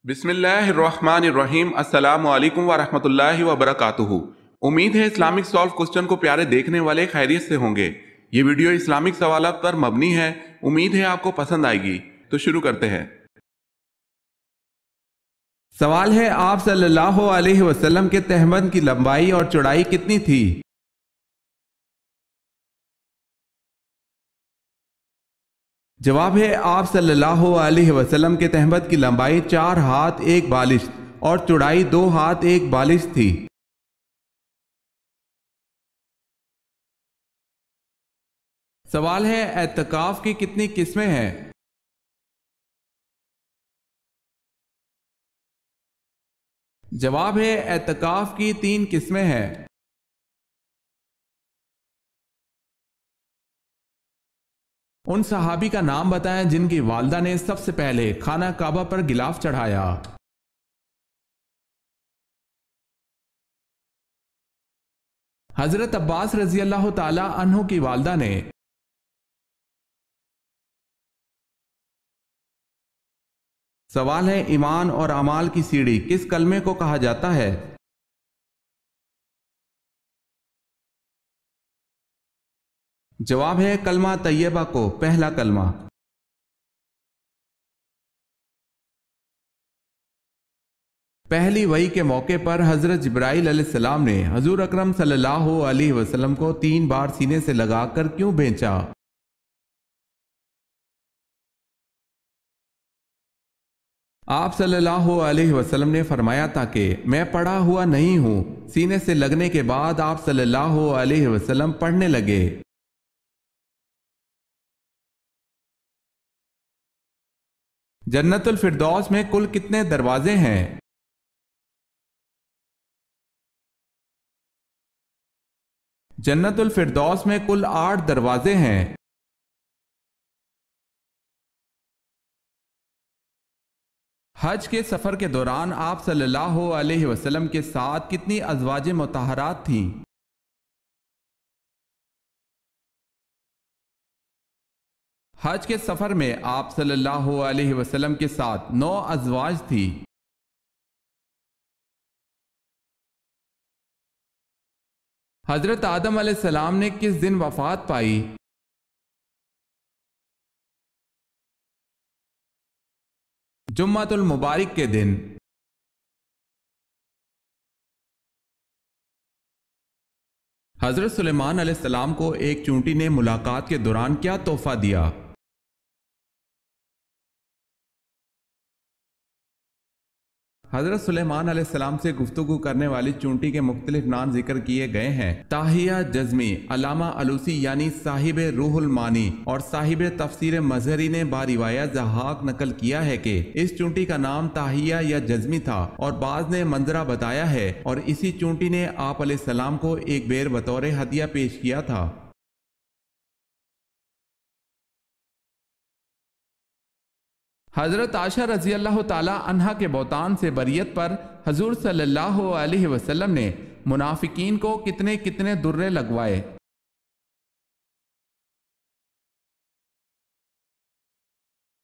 بسم اللہ الرحمن الرحیم۔ السلام علیکم ورحمۃ اللہ وبرکاتہ۔ امید ہے اسلامک سالو کوسچن کو پیارے دیکھنے والے خیریت سے ہوں گے۔ یہ ویڈیو اسلامک سوالات پر مبنی ہے، امید ہے آپ کو پسند آئے گی۔ تو شروع کرتے ہیں۔ سوال ہے، آپ صلی اللہ علیہ وسلم کے تہبند کی لمبائی اور چوڑائی کتنی تھی؟ جواب ہے، آپ صلی اللہ علیہ وسلم کے تہبند کی لمبائی 4 ہاتھ 1 بالشت اور چوڑائی 2 ہاتھ 1 بالشت تھی۔ سوال ہے، اعتکاف کی کتنی قسمیں ہیں؟ جواب ہے، اعتکاف کی 3 قسمیں ہیں۔ ان صحابی کا نام بتائیں جن کی والدہ نے سب سے پہلے خانہ کعبہ پر غلاف چڑھایا۔ حضرت عباس رضی اللہ تعالی عنہ کی والدہ نے۔ سوال ہے، ایمان اور اعمال کی سیڑھی کس کلمے کو کہا جاتا ہے؟ جواب ہے، کلمہ طیبہ کو، پہلا کلمہ۔ پہلی وحی کے موقع پر حضرت جبرائیل علیہ السلام نے حضور اکرم صلی اللہ علیہ وسلم کو 3 بار سینے سے لگا کر کیوں بھیجا؟ آپ صلی اللہ علیہ وسلم نے فرمایا تھا کہ میں پڑھا ہوا نہیں ہوں۔ سینے سے لگنے کے بعد آپ صلی اللہ علیہ وسلم پڑھنے لگے۔ جنت الفردوس میں کل کتنے دروازے ہیں؟ جنت الفردوس میں کل 8 دروازے ہیں۔ حج کے سفر کے دوران آپ صلی اللہ علیہ وسلم کے ساتھ کتنی ازواج مطہرات تھیں؟ حج کے سفر میں آپ صلی اللہ علیہ وسلم کے ساتھ 9 ازواج تھی۔ حضرت آدم علیہ السلام نے کس دن وفات پائی؟ جمعۃ المبارک کے دن۔ حضرت سلیمان علیہ السلام کو ایک چونٹی نے ملاقات کے دوران کیا تحفہ دیا؟ حضرت سلیمان علیہ السلام سے گفتگو کرنے والی چونٹی کے مختلف نام ذکر کیے گئے ہیں۔ تاہیہ جزمی، علامہ علوسی یعنی صاحب روح المعانی اور صاحب تفسیر مظہری نے باروایت ضحاک نقل کیا ہے کہ اس چونٹی کا نام تاہیہ یا جزمی تھا، اور بعض نے منظرہ بتایا ہے، اور اسی چونٹی نے آپ علیہ السلام کو ایک بیر بطور ہدیہ پیش کیا تھا۔ حضرت عائشہ رضی اللہ تعالی عنہا کے بہتان سے بریت پر حضور صلی اللہ علیہ وسلم نے منافقین کو کتنے درے لگوائے؟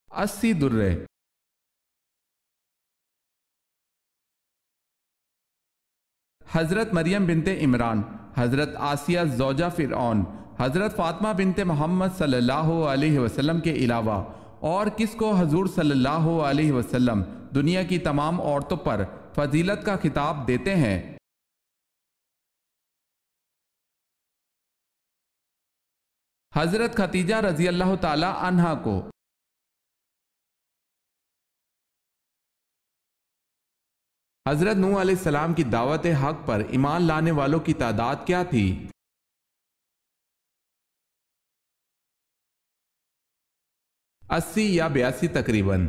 80 درے۔ حضرت مریم بنت عمران، حضرت آسیہ زوجہ فرعون، حضرت فاطمہ بنت محمد صلی اللہ علیہ وسلم کے علاوہ اور کس کو حضور صلی اللہ علیہ وسلم دنیا کی تمام عورتوں پر فضیلت کا خطاب دیتے ہیں؟ حضرت خدیجہ رضی اللہ تعالی عنہا کو۔ حضرت نوح علیہ السلام کی دعوت حق پر ایمان لانے والوں کی تعداد کیا تھی؟ 80 یا 82 تقریباً۔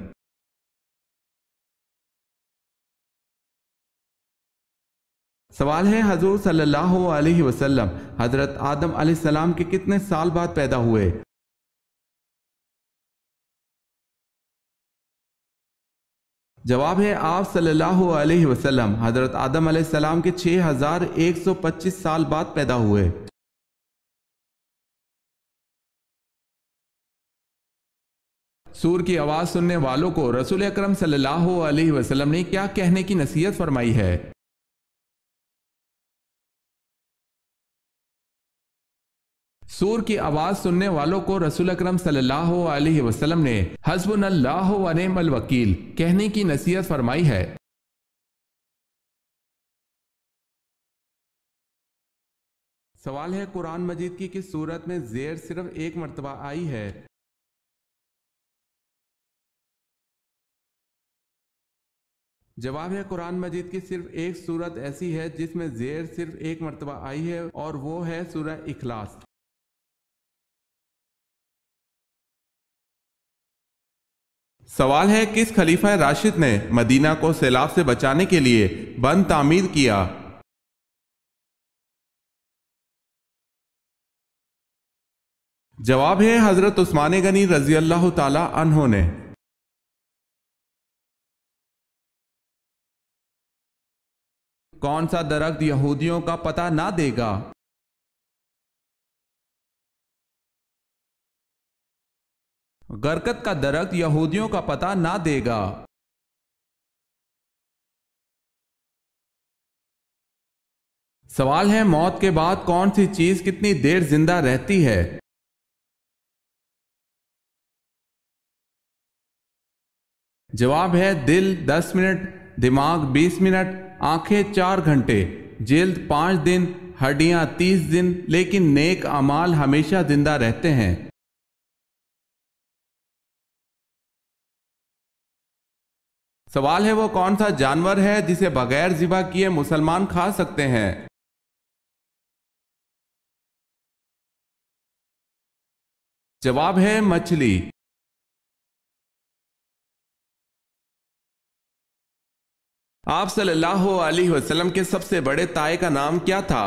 سوال ہے، حضور صلی اللہ علیہ وسلم حضرت آدم علیہ السلام کے کتنے سال بعد پیدا ہوئے؟ جواب ہے، آپ صلی اللہ علیہ وسلم حضرت آدم علیہ السلام کے 6125 سال بعد پیدا ہوئے۔ سور کی آواز سننے والوں کو رسول اکرم صلی اللہ علیہ وسلم نے کیا کہنے کی نصیحت فرمائی ہے؟ سور کی آواز سننے والوں کو رسول اکرم صلی اللہ علیہ وسلم نے حسبنا اللہ و نعم الوکیل کہنے کی نصیحت فرمائی ہے۔ سوال ہے، قرآن مجید کی کس سورت میں زیر صرف ایک مرتبہ آئی ہے؟ جواب ہے، قرآن مجید کی صرف ایک سورت ایسی ہے جس میں زیر صرف ایک مرتبہ آئی ہے، اور وہ ہے سورہ اخلاص۔ سوال ہے، کس خلیفہ راشد نے مدینہ کو سیلاب سے بچانے کے لیے بند تعمیر کیا؟ جواب ہے، حضرت عثمان غنی رضی اللہ تعالی عنہ نے۔ کون سا درخت یہودیوں کا پتہ نہ دے گا؟ گرکت کا درخت یہودیوں کا پتہ نہ دے گا۔ سوال ہے، موت کے بعد کون سی چیز کتنی دیر زندہ رہتی ہے؟ جواب ہے، دل 10 منٹ، دماغ 20 منٹ، آنکھیں 4 گھنٹے، جلد 5 دن، ہڈیاں 30 دن، لیکن نیک اعمال ہمیشہ زندہ رہتے ہیں۔ سوال ہے، وہ کون سا جانور ہے جسے بغیر ذبح کیے مسلمان کھا سکتے ہیں؟ جواب ہے، مچھلی۔ آپ صلی اللہ علیہ وسلم کے سب سے بڑے تائے کا نام کیا تھا؟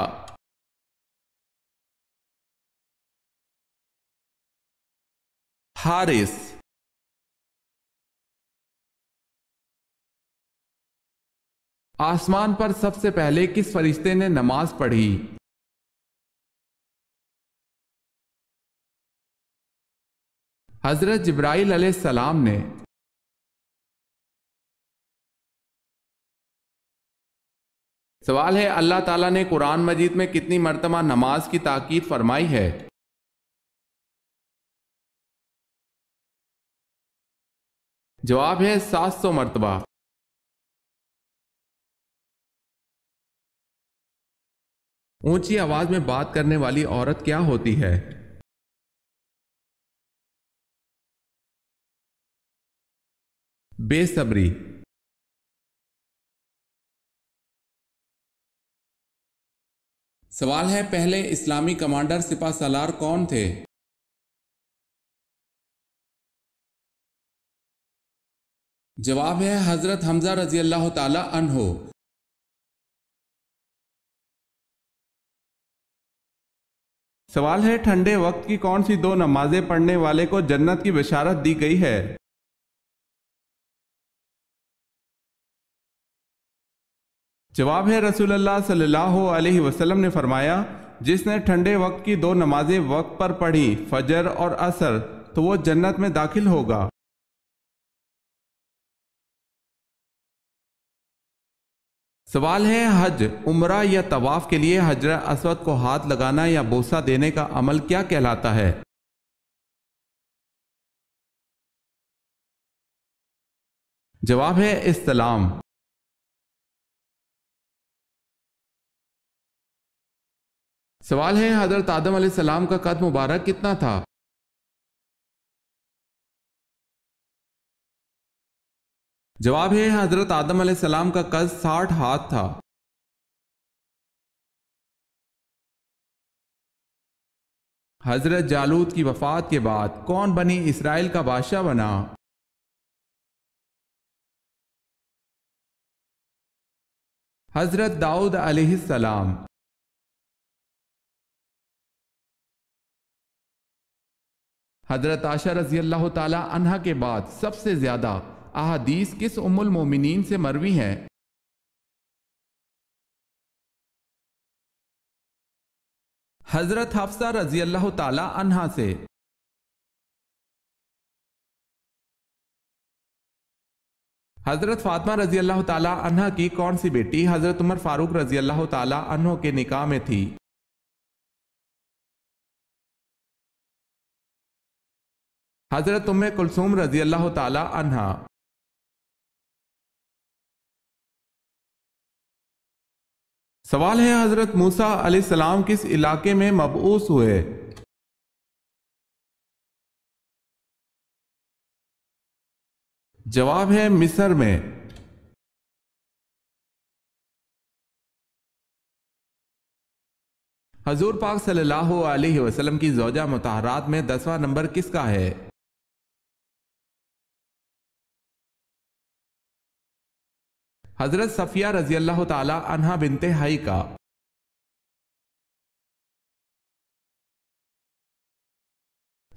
حارث۔ آسمان پر سب سے پہلے کس فرشتے نے نماز پڑھی؟ حضرت جبرائیل علیہ السلام نے۔ سوال ہے، اللہ تعالیٰ نے قرآن مجید میں کتنی مرتبہ نماز کی تاکید فرمائی ہے؟ جواب ہے، 700 مرتبہ۔ اونچی آواز میں بات کرنے والی عورت کیا ہوتی ہے؟ بے صبری۔ سوال ہے، پہلے اسلامی کمانڈر سپہ سالار کون تھے؟ جواب ہے، حضرت حمزہ رضی اللہ تعالی عنہ۔ سوال ہے، ٹھنڈے وقت کی کون سی 2 نمازیں پڑھنے والے کو جنت کی بشارت دی گئی ہے؟ جواب ہے، رسول اللہ صلی اللہ علیہ وسلم نے فرمایا، جس نے ٹھنڈے وقت کی 2 نمازیں وقت پر پڑھی، فجر اور عصر، تو وہ جنت میں داخل ہوگا۔ سوال ہے، حج، عمرہ یا طواف کے لیے حجر اسود کو ہاتھ لگانا یا بوسہ دینے کا عمل کیا کہلاتا ہے؟ جواب ہے، استلام۔ سوال ہے، حضرت آدم علیہ السلام کا قد مبارک کتنا تھا؟ جواب ہے، حضرت آدم علیہ السلام کا قد 60 ہاتھ تھا۔ حضرت جالوت کی وفات کے بعد کون بنی اسرائیل کا بادشاہ بنا؟ حضرت داؤد علیہ السلام۔ حضرت عائشہ رضی اللہ تعالی عنہا کے بعد سب سے زیادہ احادیث کس ام المومنین سے مروی ہیں؟ حضرت حفصہ رضی اللہ تعالی عنہا سے۔ حضرت فاطمہ رضی اللہ تعالی عنہ کی کون سی بیٹی حضرت عمر فاروق رضی اللہ تعالی عنہ کے نکاح میں تھی؟ حضرت ام کلثوم رضی اللہ تعالی عنہ۔ سوال ہے حضرت موسیٰ علیہ السلام کس علاقے میں مبعوث ہوئے؟ جواب ہے مصر میں۔ حضور پاک صلی اللہ علیہ وسلم کی زوجہ مطہرات میں 10واں نمبر کس کا ہے؟ حضرت صفیہ رضی اللہ تعالی عنہا بنت حی کا۔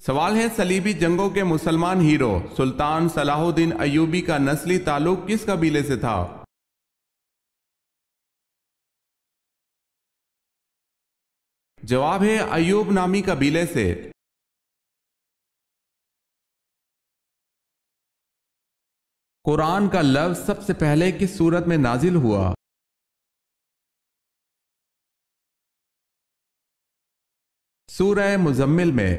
سوال ہے صلیبی جنگوں کے مسلمان ہیرو سلطان صلاح الدین ایوبی کا نسلی تعلق کس قبیلے سے تھا؟ جواب ہے ایوب نامی قبیلے سے۔ قرآن کا لفظ سب سے پہلے کس سورت میں نازل ہوا؟ سورہ مزمل میں۔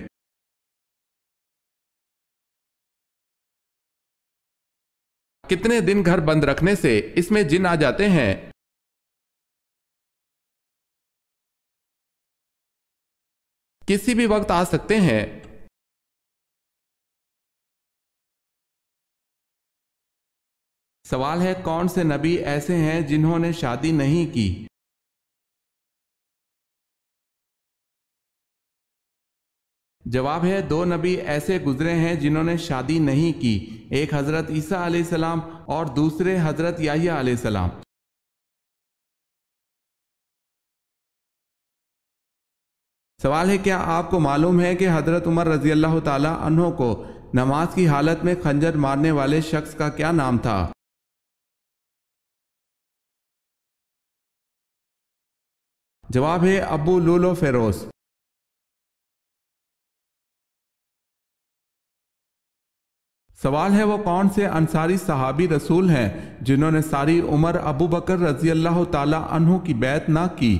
کتنے دن گھر بند رکھنے سے اس میں جن آ جاتے ہیں؟ کسی بھی وقت آ سکتے ہیں۔ سوال ہے کون سے نبی ایسے ہیں جنہوں نے شادی نہیں کی؟ جواب ہے 2 نبی ایسے گزرے ہیں جنہوں نے شادی نہیں کی، ایک حضرت عیسیٰ علیہ السلام اور دوسرے حضرت یحییٰ علیہ السلام۔ سوال ہے کیا آپ کو معلوم ہے کہ حضرت عمر رضی اللہ تعالی عنہ کو نماز کی حالت میں خنجر مارنے والے شخص کا کیا نام تھا؟ جواب ہے ابو لولو فیروز۔ سوال ہے وہ کون سے انصاری صحابی رسول ہیں جنہوں نے ساری عمر ابو بکر رضی اللہ تعالی عنہ کی بیعت نہ کی؟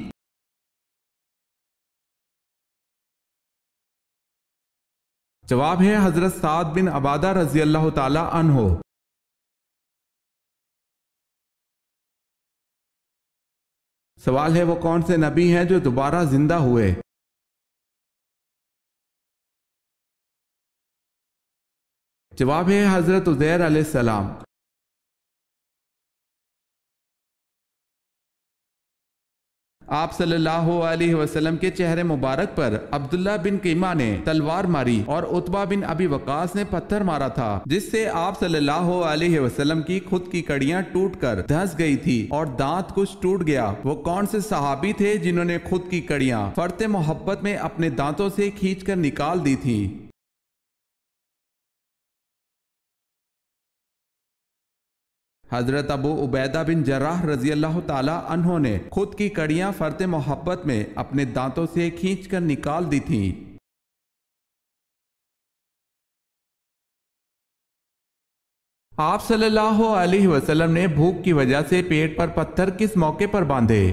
جواب ہے حضرت سعد بن عبادہ رضی اللہ تعالی عنہ۔ سوال ہے وہ کون سے نبی ہیں جو دوبارہ زندہ ہوئے؟ جواب ہے حضرت عزیر علیہ السلام۔ آپ صلی اللہ علیہ وسلم کے چہرے مبارک پر عبداللہ بن قیمہ نے تلوار ماری اور عتبہ بن ابی وقاص نے پتھر مارا تھا، جس سے آپ صلی اللہ علیہ وسلم کی خود کی کڑیاں ٹوٹ کر دھنس گئی تھی اور دانت کچھ ٹوٹ گیا۔ وہ کون سے صحابی تھے جنہوں نے خود کی کڑیاں فرط محبت میں اپنے دانتوں سے کھینچ کر نکال دی تھی؟ حضرت ابو عبیدہ بن جراح رضی اللہ تعالی عنہ نے خود کی کڑیاں فرط محبت میں اپنے دانتوں سے کھینچ کر نکال دی تھیں۔ آپ صلی اللہ علیہ وسلم نے بھوک کی وجہ سے پیٹ پر پتھر کس موقع پر باندھے؟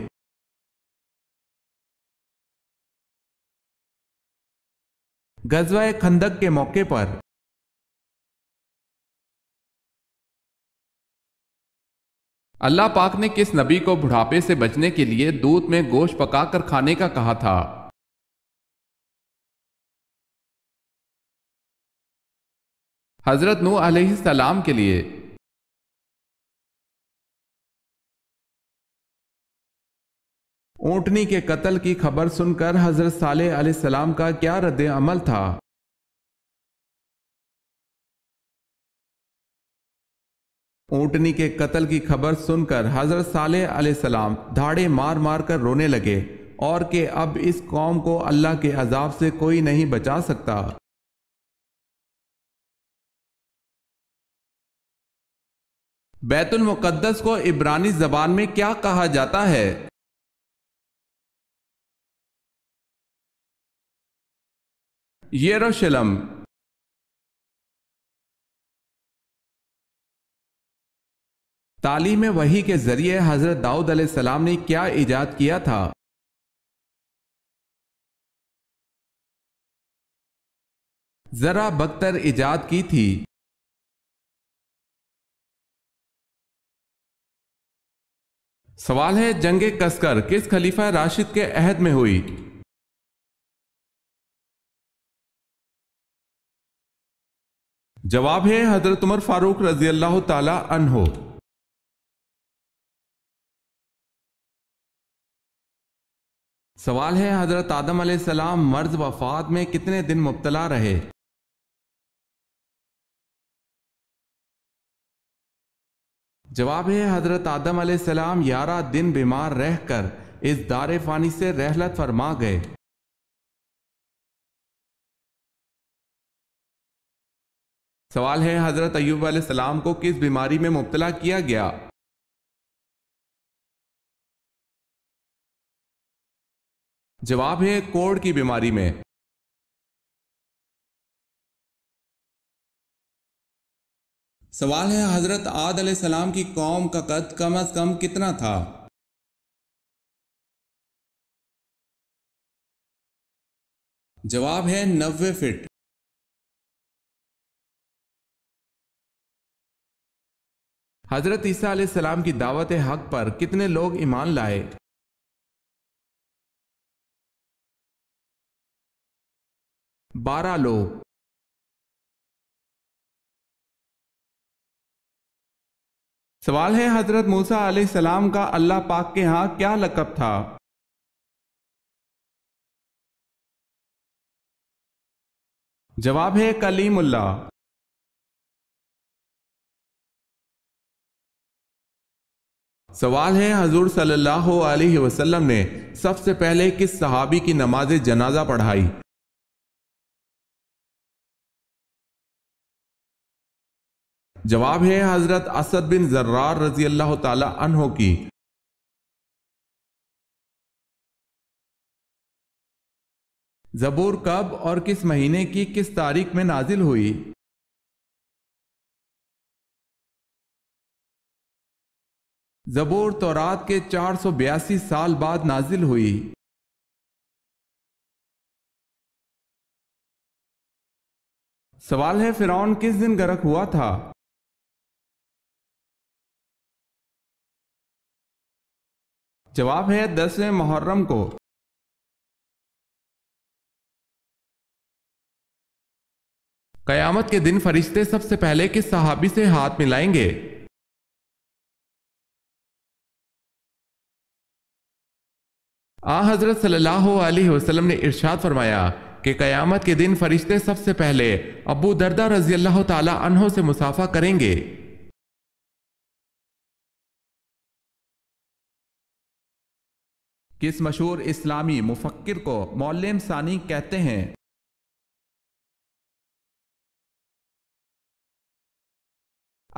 غزوہ خندق کے موقع پر۔ اللہ پاک نے کس نبی کو بڑھاپے سے بچنے کے لیے دودھ میں گوشت پکا کر کھانے کا کہا تھا؟ حضرت نوح علیہ السلام کے لیے۔ اونٹنی کے قتل کی خبر سن کر حضرت صالح علیہ السلام کا کیا رد عمل تھا؟ اونٹنی کے قتل کی خبر سن کر حضرت صالح علیہ السلام دھاڑے مار مار کر رونے لگے اور کہ اب اس قوم کو اللہ کے عذاب سے کوئی نہیں بچا سکتا۔ بیت المقدس کو عبرانی زبان میں کیا کہا جاتا ہے؟ یروشلم۔ تعلیم وحی کے ذریعے حضرت داؤد علیہ السلام نے کیا ایجاد کیا تھا؟ ذرا بختر ایجاد کی تھی۔ سوال ہے جنگ کسکر کس خلیفہ راشد کے عہد میں ہوئی؟ جواب ہے حضرت عمر فاروق رضی اللہ تعالی عنہ۔ سوال ہے حضرت آدم علیہ السلام مرض وفات میں کتنے دن مبتلا رہے؟ جواب ہے حضرت آدم علیہ السلام 11 دن بیمار رہ کر اس دار فانی سے رحلت فرما گئے۔ سوال ہے حضرت ایوب علیہ السلام کو کس بیماری میں مبتلا کیا گیا؟ جواب ہے کوڑ کی بیماری میں۔ سوال ہے حضرت عاد علیہ السلام کی قوم کا قد کم از کم کتنا تھا؟ جواب ہے 90 فٹ۔ حضرت عیسیٰ علیہ السلام کی دعوت حق پر کتنے لوگ ایمان لائے؟ بارہ لوگ۔ سوال ہے حضرت موسیٰ علیہ السلام کا اللہ پاک کے ہاں کیا لقب تھا؟ جواب ہے کلیم اللہ۔ سوال ہے حضور صلی اللہ علیہ وسلم نے سب سے پہلے کس صحابی کی نماز جنازہ پڑھائی؟ جواب ہے حضرت اسد بن زرار رضی اللہ تعالی عنہ کی۔ زبور کب اور کس مہینے کی کس تاریخ میں نازل ہوئی؟ زبور تورات کے 482 سال بعد نازل ہوئی۔ سوال ہے فرعون کس دن غرق ہوا تھا؟ جواب ہے 10 محرم کو۔ قیامت کے دن فرشتے سب سے پہلے کس صحابی سے ہاتھ ملائیں گے؟ حضرت صلی اللہ علیہ وسلم نے ارشاد فرمایا کہ قیامت کے دن فرشتے سب سے پہلے ابو دردہ رضی اللہ تعالی عنہ سے مصافحہ کریں گے۔ کس مشہور اسلامی مفکر کو معلم ثانی کہتے ہیں؟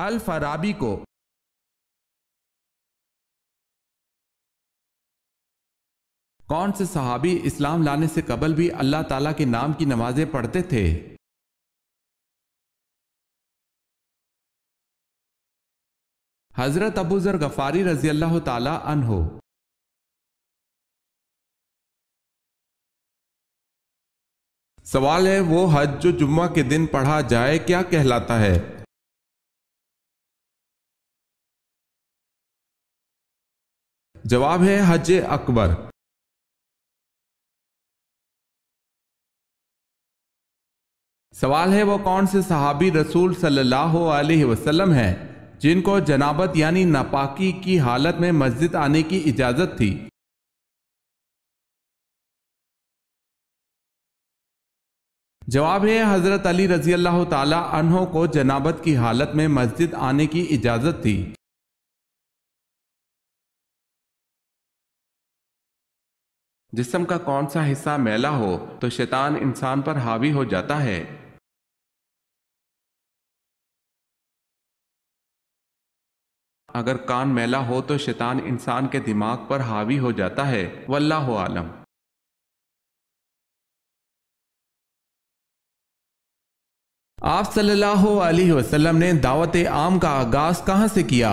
الفارابی کو۔ کون سے صحابی اسلام لانے سے قبل بھی اللہ تعالیٰ کے نام کی نمازیں پڑھتے تھے؟ حضرت ابو ذر غفاری رضی اللہ تعالی عنہ۔ سوال ہے وہ حج جو جمعہ کے دن پڑھا جائے کیا کہلاتا ہے؟ جواب ہے حج اکبر۔ سوال ہے وہ کون سے صحابی رسول صلی اللہ علیہ وسلم ہیں جن کو جنابت یعنی ناپاکی کی حالت میں مسجد آنے کی اجازت تھی؟ جواب ہے حضرت علی رضی اللہ تعالی عنہ کو جنابت کی حالت میں مسجد آنے کی اجازت تھی۔ جسم کا کون سا حصہ میلا ہو تو شیطان انسان پر حاوی ہو جاتا ہے؟ اگر کان میلا ہو تو شیطان انسان کے دماغ پر حاوی ہو جاتا ہے، واللہ عالم۔ آپ صلی اللہ علیہ وسلم نے دعوت عام کا آغاز کہاں سے کیا؟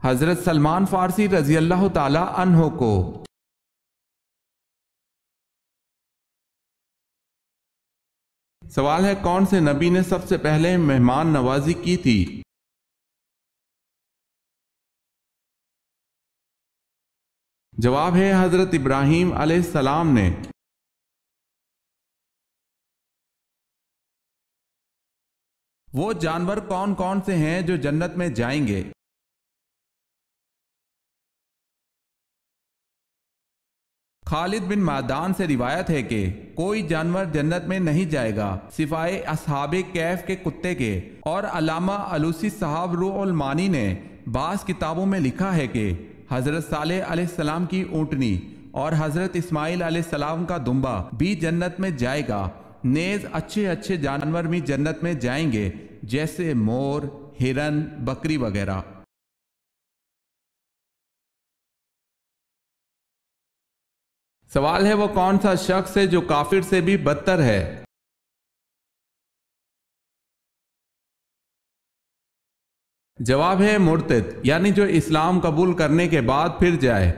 حضرت سلمان فارسی رضی اللہ تعالی عنہ کو۔ سوال ہے کون سے نبی نے سب سے پہلے مہمان نوازی کی تھی؟ جواب ہے حضرت ابراہیم علیہ السلام نے۔ وہ جانور کون کون سے ہیں جو جنت میں جائیں گے؟ خالد بن معدان سے روایت ہے کہ کوئی جانور جنت میں نہیں جائے گا سوائے اصحاب کہف کے کتے کے، اور علامہ علوسی صاحب روح المانی نے بعض کتابوں میں لکھا ہے کہ حضرت صالح علیہ السلام کی اونٹنی اور حضرت اسماعیل علیہ السلام کا دمبا بھی جنت میں جائے گا، نیز اچھے اچھے جانور بھی جنت میں جائیں گے جیسے مور، ہرن، بکری وغیرہ۔ سوال ہے وہ کون سا شخص ہے جو کافر سے بھی بدتر ہے؟ جواب ہے مرتد، یعنی جو اسلام قبول کرنے کے بعد پھر جائے۔